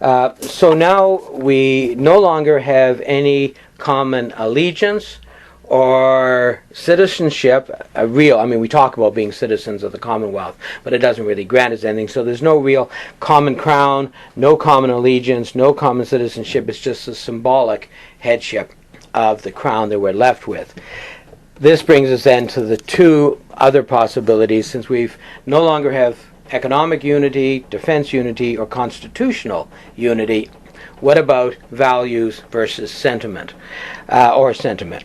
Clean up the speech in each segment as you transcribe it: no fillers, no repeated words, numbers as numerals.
So now we no longer have any common allegiance or citizenship, we talk about being citizens of the Commonwealth, but it doesn't really grant us anything. So there's no real common crown, no common allegiance, no common citizenship. It's just a symbolic headship of the crown that we're left with. This brings us then to the two other possibilities, since we've no longer have economic unity, defense unity, or constitutional unity. What about values versus sentiment, or sentiment?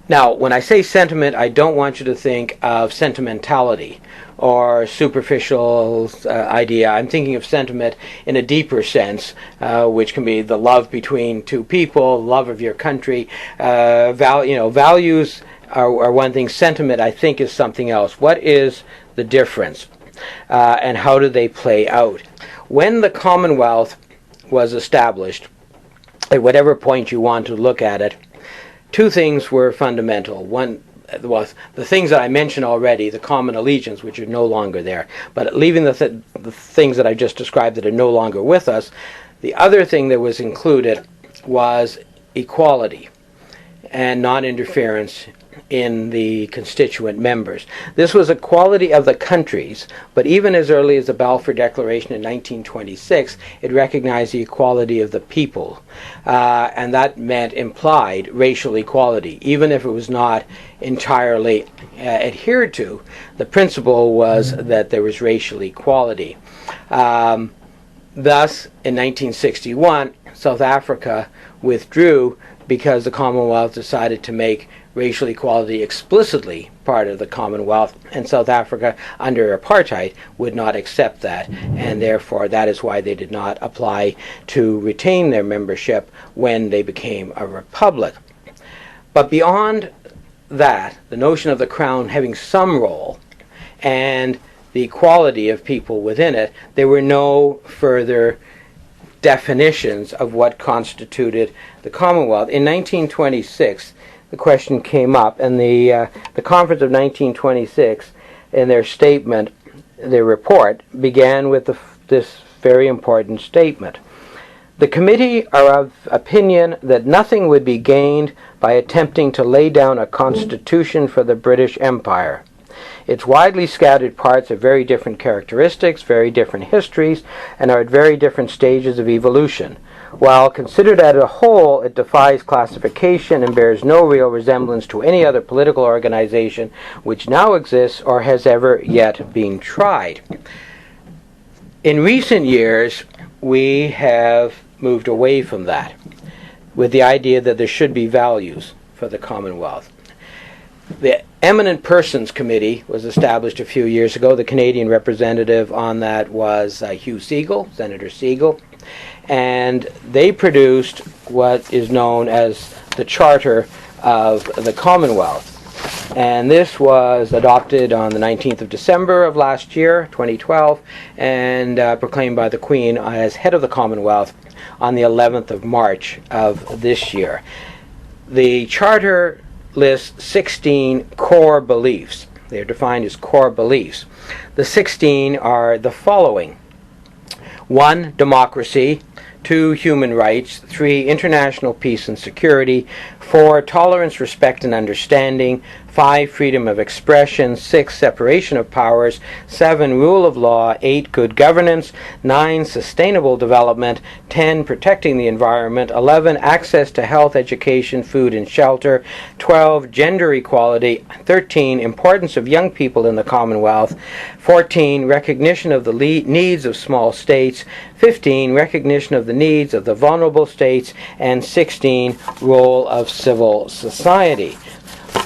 Now, when I say sentiment, I don't want you to think of sentimentality or superficial idea. I'm thinking of sentiment in a deeper sense, which can be the love between two people, love of your country. Values are one thing. Sentiment, I think, is something else. What is the difference, and how do they play out? When the Commonwealth was established, at whatever point you want to look at it, two things were fundamental. One was the things that I mentioned already, the common allegiance, which are no longer there. But leaving the things that I just described that are no longer with us, the other thing that was included was equality and non-interference in the constituent members. This was a quality of the countries, but even as early as the Balfour Declaration in 1926, it recognized the equality of the people, and that implied racial equality, even if it was not entirely adhered to. The principle was that there was racial equality. Thus, in 1961, South Africa withdrew because the Commonwealth decided to make racial equality explicitly part of the Commonwealth, and South Africa, under apartheid, would not accept that, and therefore that is why they did not apply to retain their membership when they became a republic. But beyond that, the notion of the Crown having some role and the equality of people within it, there were no further definitions of what constituted the Commonwealth. In 1926, the question came up, and the Conference of 1926, in their statement, their report, began with this very important statement. The committee are of opinion that nothing would be gained by attempting to lay down a constitution for the British Empire. Its widely scattered parts have very different characteristics, very different histories, and are at very different stages of evolution. While considered as a whole, it defies classification and bears no real resemblance to any other political organization which now exists or has ever yet been tried. In recent years, we have moved away from that, with the idea that there should be values for the Commonwealth. The Eminent Persons Committee was established a few years ago. The Canadian representative on that was Hugh Segal, Senator Segal, and they produced what is known as the Charter of the Commonwealth. And this was adopted on the 19th of December of last year, 2012, and proclaimed by the Queen as head of the Commonwealth on the 11th of March of this year. The Charter lists 16 core beliefs. They are defined as core beliefs. The 16 are the following: 1. Democracy. 2. Human rights. 3. International peace and security. 4. Tolerance, respect, and understanding. 5. Freedom of expression. 6. Separation of powers. 7. Rule of law. 8. Good governance. 9. Sustainable development. 10. Protecting the environment. 11. Access to health, education, food, and shelter. 12. Gender equality. 13. Importance of young people in the Commonwealth. 14. Recognition of the needs of small states. 15. Recognition of the needs of the vulnerable states. And 16. Role of civil society.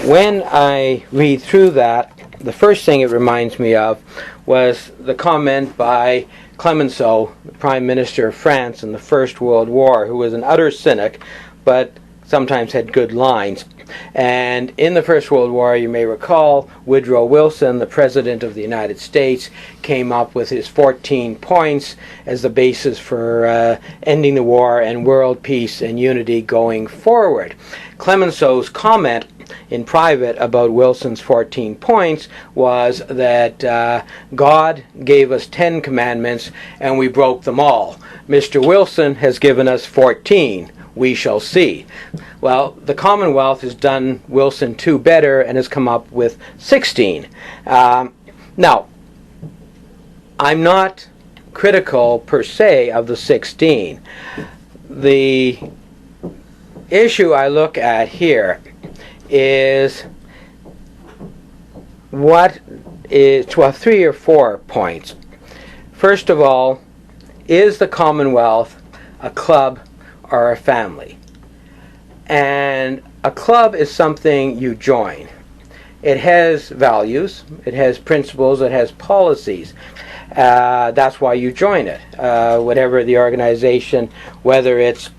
When I read through that, the first thing it reminds me of was the comment by Clemenceau, the Prime Minister of France in the First World War, who was an utter cynic, but sometimes had good lines. And in the First World War, you may recall, Woodrow Wilson, the President of the United States, came up with his 14 points as the basis for ending the war and world peace and unity going forward. Clemenceau's comment in private about Wilson's 14 points was that God gave us 10 commandments and we broke them all. Mr. Wilson has given us 14. We shall see. Well, the Commonwealth has done Wilson 2 better and has come up with 16. Now, I'm not critical per se of the 16. The issue I look at here is what is, well, 3 or 4 points. First of all, is the Commonwealth a club or a family? And a club is something you join. It has values, it has principles, it has policies. That's why you join it. Whatever the organization, whether it's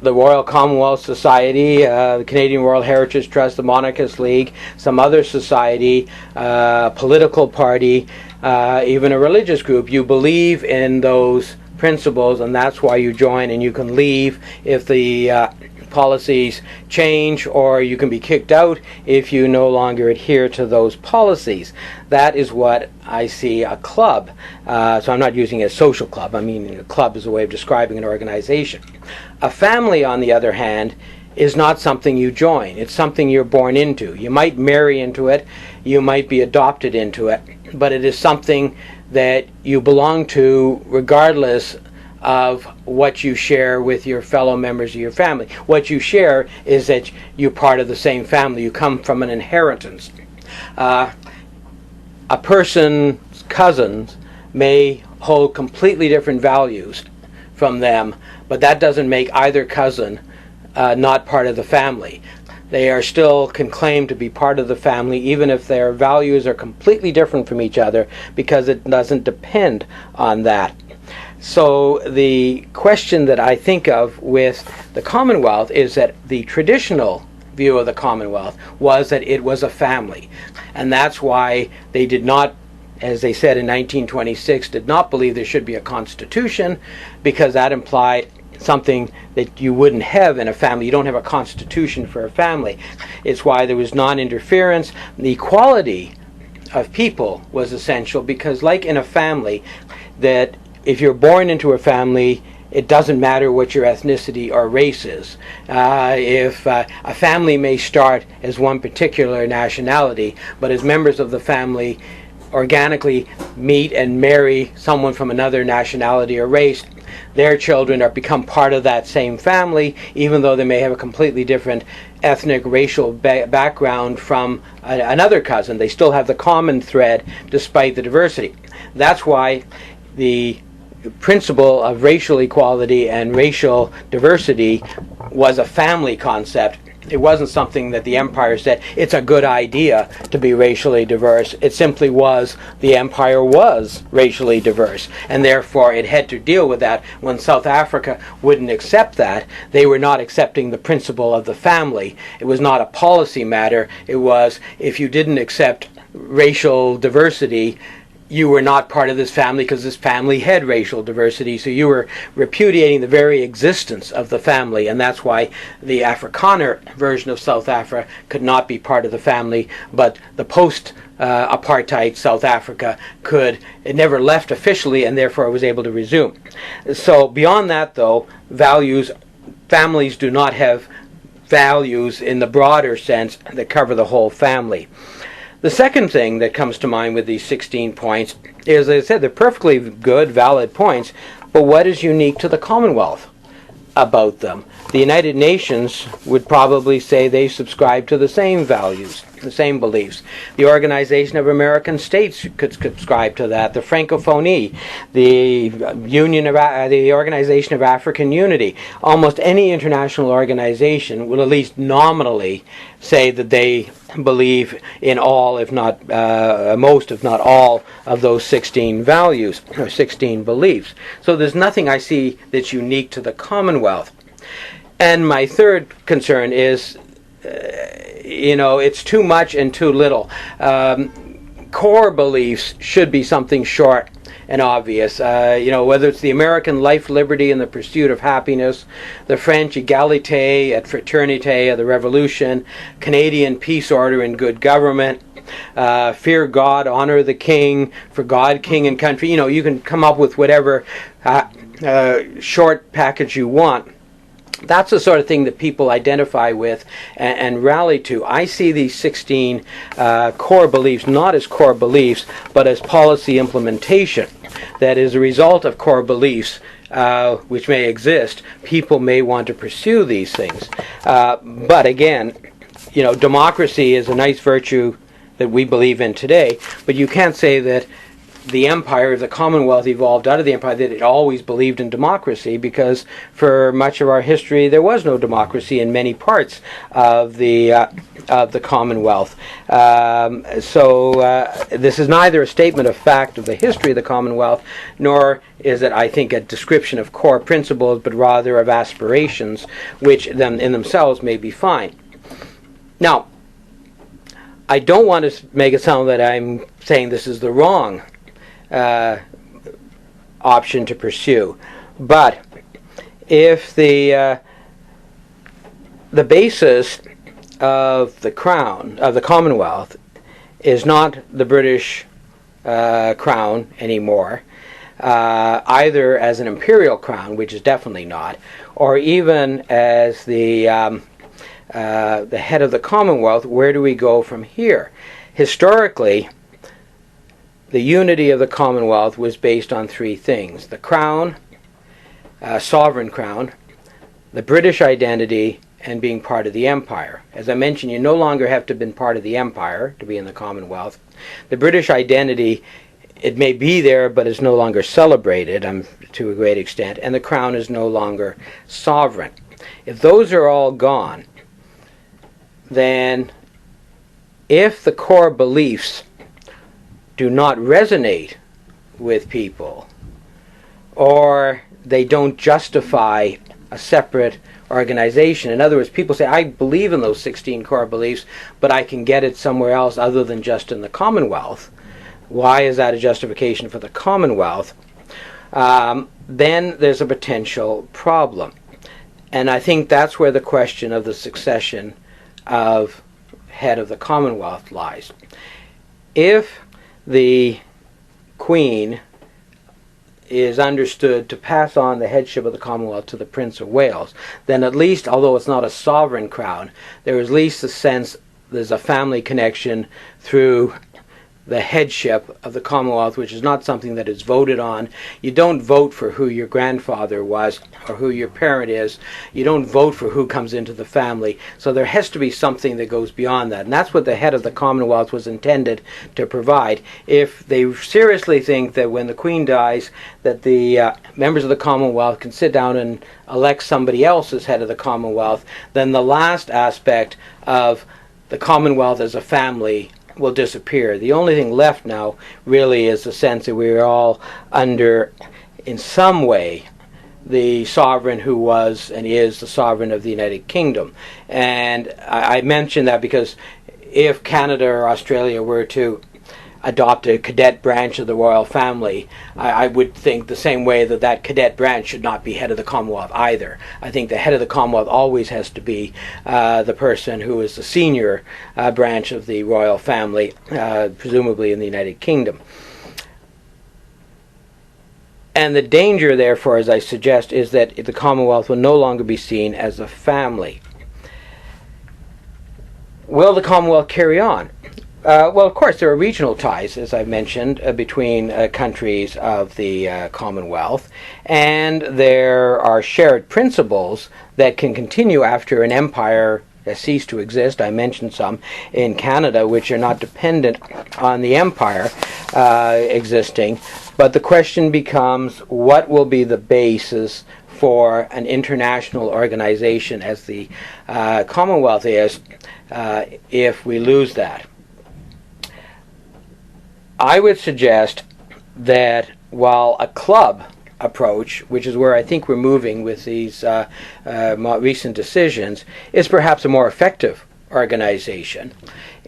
the Royal Commonwealth Society, the Canadian Royal Heritage Trust, the Monarchist League, some other society, political party, even a religious group, you believe in those principles, and that's why you join, and you can leave if the policies change, or you can be kicked out if you no longer adhere to those policies. That is what I see a club. So I'm not using a social club. I mean, a club is a way of describing an organization. A family, on the other hand, is not something you join. It's something you're born into. You might marry into it, you might be adopted into it, but it is something that you belong to regardless of what you share with your fellow members of your family. What you share is that you're part of the same family. You come from an inheritance. A person's cousins may hold completely different values from them, but that doesn't make either cousin not part of the family. They are still can claim to be part of the family, even if their values are completely different from each other, because it doesn't depend on that. So the question that I think of with the Commonwealth is that the traditional view of the Commonwealth was that it was a family. And that's why they did not, as they said in 1926, did not believe there should be a constitution, because that implied something that you wouldn't have in a family. You don't have a constitution for a family. It's why there was non-interference. The equality of people was essential, because like in a family, that if you're born into a family, it doesn't matter what your ethnicity or race is. If a family may start as one particular nationality, but as members of the family organically meet and marry someone from another nationality or race, their children are become part of that same family, even though they may have a completely different ethnic, racial background from another cousin. They still have the common thread despite the diversity. That's why the principle of racial equality and racial diversity was a family concept. It wasn't something that the empire said, it's a good idea to be racially diverse. It simply was, the empire was racially diverse, and therefore it had to deal with that. When South Africa wouldn't accept that, they were not accepting the principle of the family. It was not a policy matter. It was, if you didn't accept racial diversity, you were not part of this family, because this family had racial diversity, so you were repudiating the very existence of the family, and that's why the Afrikaner version of South Africa could not be part of the family, but the post-apartheid South Africa could. It never left officially, and therefore it was able to resume. So beyond that, though, families do not have values in the broader sense that cover the whole family. The second thing that comes to mind with these 16 points is, as I said, they're perfectly good, valid points, but what is unique to the Commonwealth about them? The United Nations would probably say they subscribe to the same values, the same beliefs. The Organization of American States could subscribe to that. The Francophonie, the the Organization of African Unity, almost any international organization will at least nominally say that they believe in all, if not most, if not all, of those 16 values or 16 beliefs. So there's nothing I see that's unique to the Commonwealth. And my third concern is, it's too much and too little. Core beliefs should be something short and obvious. Whether it's the American life, liberty, and the pursuit of happiness, the French égalité et fraternité of the Revolution, Canadian peace, order, and good government, fear God, honor the king, for God, king, and country. You can come up with whatever short package you want, that's the sort of thing that people identify with and rally to. I see these 16 core beliefs not as core beliefs, but as policy implementation. That is a result of core beliefs which may exist. People may want to pursue these things. But again, democracy is a nice virtue that we believe in today, but you can't say that the empire, the Commonwealth, evolved out of the empire, that it always believed in democracy, because for much of our history there was no democracy in many parts of the Commonwealth. So this is neither a statement of fact of the history of the Commonwealth, nor is it, I think, a description of core principles, but rather of aspirations, which in themselves may be fine. Now, I don't want to make it sound that I'm saying this is the wrong option to pursue, but if the basis of the crown of the Commonwealth is not the British crown anymore, either as an imperial crown, which is definitely not, or even as the head of the Commonwealth, where do we go from here? Historically, the unity of the Commonwealth was based on three things: the crown, sovereign crown, the British identity, and being part of the empire. As I mentioned, you no longer have to have been part of the empire to be in the Commonwealth. The British identity, it may be there, but is no longer celebrated to a great extent, and the crown is no longer sovereign. If those are all gone, then if the core beliefs do not resonate with people, or they don't justify a separate organization. In other words, people say, I believe in those 16 core beliefs, but I can get it somewhere else other than just in the Commonwealth. Why is that a justification for the Commonwealth? Then there's a potential problem. And I think that's where the question of the succession of head of the Commonwealth lies. If the Queen is understood to pass on the headship of the Commonwealth to the Prince of Wales, then at least, although it's not a sovereign crown, there is at least a sense there's a family connection through the headship of the Commonwealth, which is not something that is voted on. You don't vote for who your grandfather was or who your parent is. You don't vote for who comes into the family. So there has to be something that goes beyond that. And that's what the head of the Commonwealth was intended to provide. If they seriously think that when the Queen dies, that the members of the Commonwealth can sit down and elect somebody else as head of the Commonwealth, then the last aspect of the Commonwealth as a family will disappear. The only thing left now really is the sense that we're all under, in some way, the sovereign who was and is the sovereign of the United Kingdom. And I mention that because if Canada or Australia were to adopt a cadet branch of the royal family, I would think the same way that that cadet branch should not be head of the Commonwealth either. I think the head of the Commonwealth always has to be the person who is the senior branch of the royal family, presumably in the United Kingdom. And the danger, therefore, as I suggest, is that the Commonwealth will no longer be seen as a family. Will the Commonwealth carry on? Well, of course, there are regional ties, as I mentioned, between countries of the Commonwealth, and there are shared principles that can continue after an empire has ceased to exist. I mentioned some in Canada, which are not dependent on the empire existing, but the question becomes, what will be the basis for an international organization, as the Commonwealth is, if we lose that? I would suggest that while a club approach, which is where I think we're moving with these recent decisions, is perhaps a more effective organization,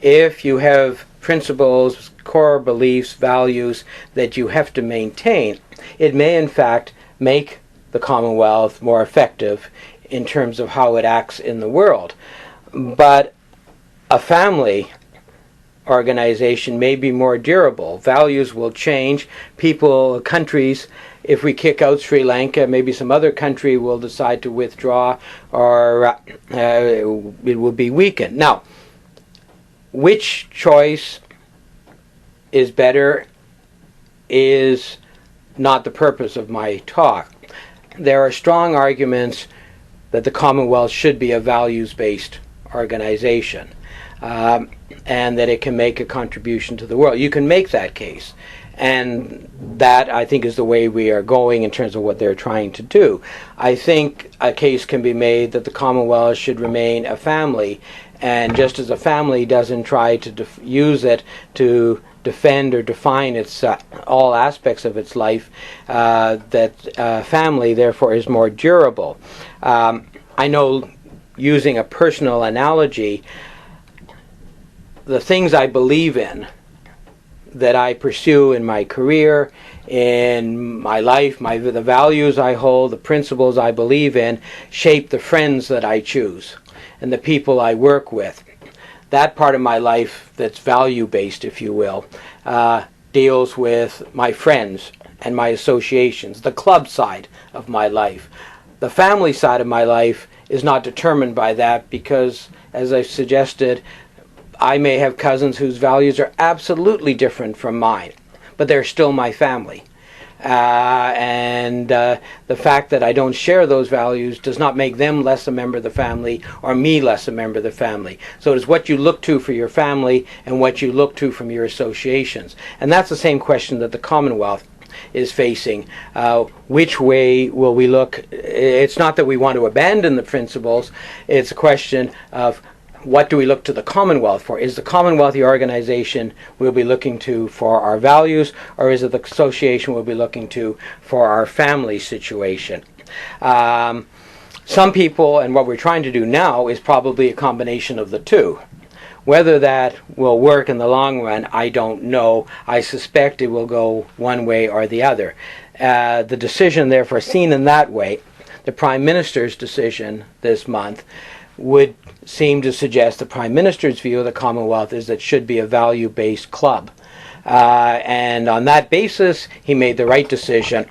if you have principles, core beliefs, values that you have to maintain, it may in fact make the Commonwealth more effective in terms of how it acts in the world. But a family organization may be more durable. Values will change. People, countries if we kick out Sri Lanka, maybe some other country will decide to withdraw, or it will be weakened. Now, which choice is better is not the purpose of my talk. There are strong arguments that the Commonwealth should be a values-based organization, and that it can make a contribution to the world. You can make that case, and that, I think, is the way we are going in terms of what they're trying to do. I think a case can be made that the Commonwealth should remain a family, and just as a family doesn't try to use it to defend or define its all aspects of its life, that family therefore is more durable. I know, using a personal analogy, the things I believe in, that I pursue in my career, in my life, the values I hold, the principles I believe in, shape the friends that I choose and the people I work with. That part of my life that's value-based, if you will, deals with my friends and my associations, the club side of my life. The family side of my life is not determined by that because, as I suggested, I may have cousins whose values are absolutely different from mine, but they're still my family. And the fact that I don't share those values does not make them less a member of the family or me less a member of the family. So it is what you look to for your family and what you look to from your associations. And that's the same question that the Commonwealth is facing. Which way will we look? It's not that we want to abandon the principles. It's a question of what do we look to the Commonwealth for? Is the Commonwealth the organization we'll be looking to for our values, or is it the association we'll be looking to for our family situation? Some people, and what we're trying to do now, is probably a combination of the two. Whether that will work in the long run, I don't know. I suspect it will go one way or the other. The decision, therefore, seen in that way, the Prime Minister's decision this month, would seem to suggest the Prime Minister's view of the Commonwealth is that it should be a value-based club. And on that basis, he made the right decision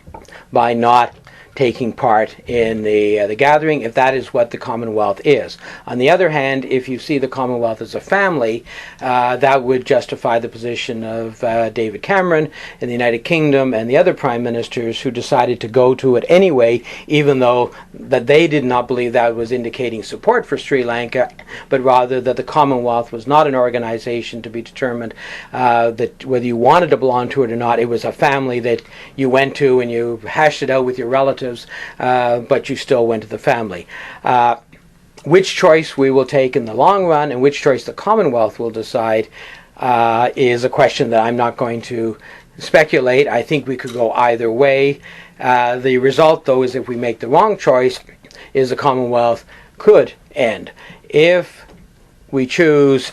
by not taking part in the gathering, if that is what the Commonwealth is. On the other hand, if you see the Commonwealth as a family, that would justify the position of David Cameron in the United Kingdom and the other prime ministers who decided to go to it anyway, even though that they did not believe that was indicating support for Sri Lanka, but rather that the Commonwealth was not an organization to be determined that whether you wanted to belong to it or not. It was a family that you went to and you hashed it out with your relatives, but you still went to the family. Which choice we will take in the long run and which choice the Commonwealth will decide is a question that I'm not going to speculate. I think we could go either way. The result, though, is if we make the wrong choice, is the Commonwealth could end. If we choose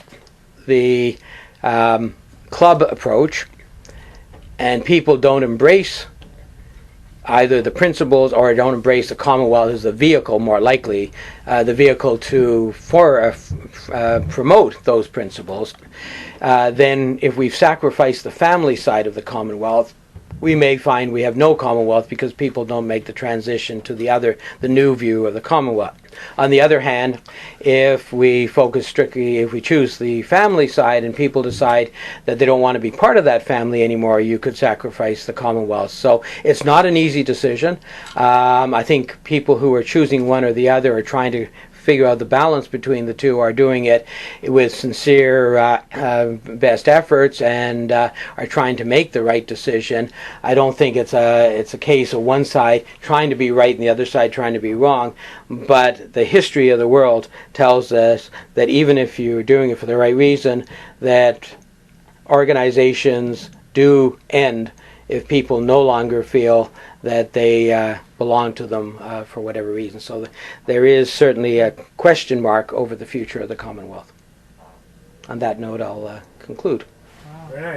the club approach and people don't embrace either the principles or don't embrace the Commonwealth as the vehicle, more likely, the vehicle to promote those principles, then if we've sacrificed the family side of the Commonwealth, we may find we have no Commonwealth because people don't make the transition to the new view of the Commonwealth. On the other hand, if we choose the family side and people decide that they don't want to be part of that family anymore, you could sacrifice the Commonwealth. So it's not an easy decision. I think people who are choosing one or the other are trying to figure out the balance between the two, are doing it with sincere best efforts and are trying to make the right decision. I don't think it's a case of one side trying to be right and the other side trying to be wrong, but the history of the world tells us that even if you're doing it for the right reason, that organizations do end if people no longer feel that they belong to them for whatever reason. So there is certainly a question mark over the future of the Commonwealth. On that note, I'll conclude. Wow.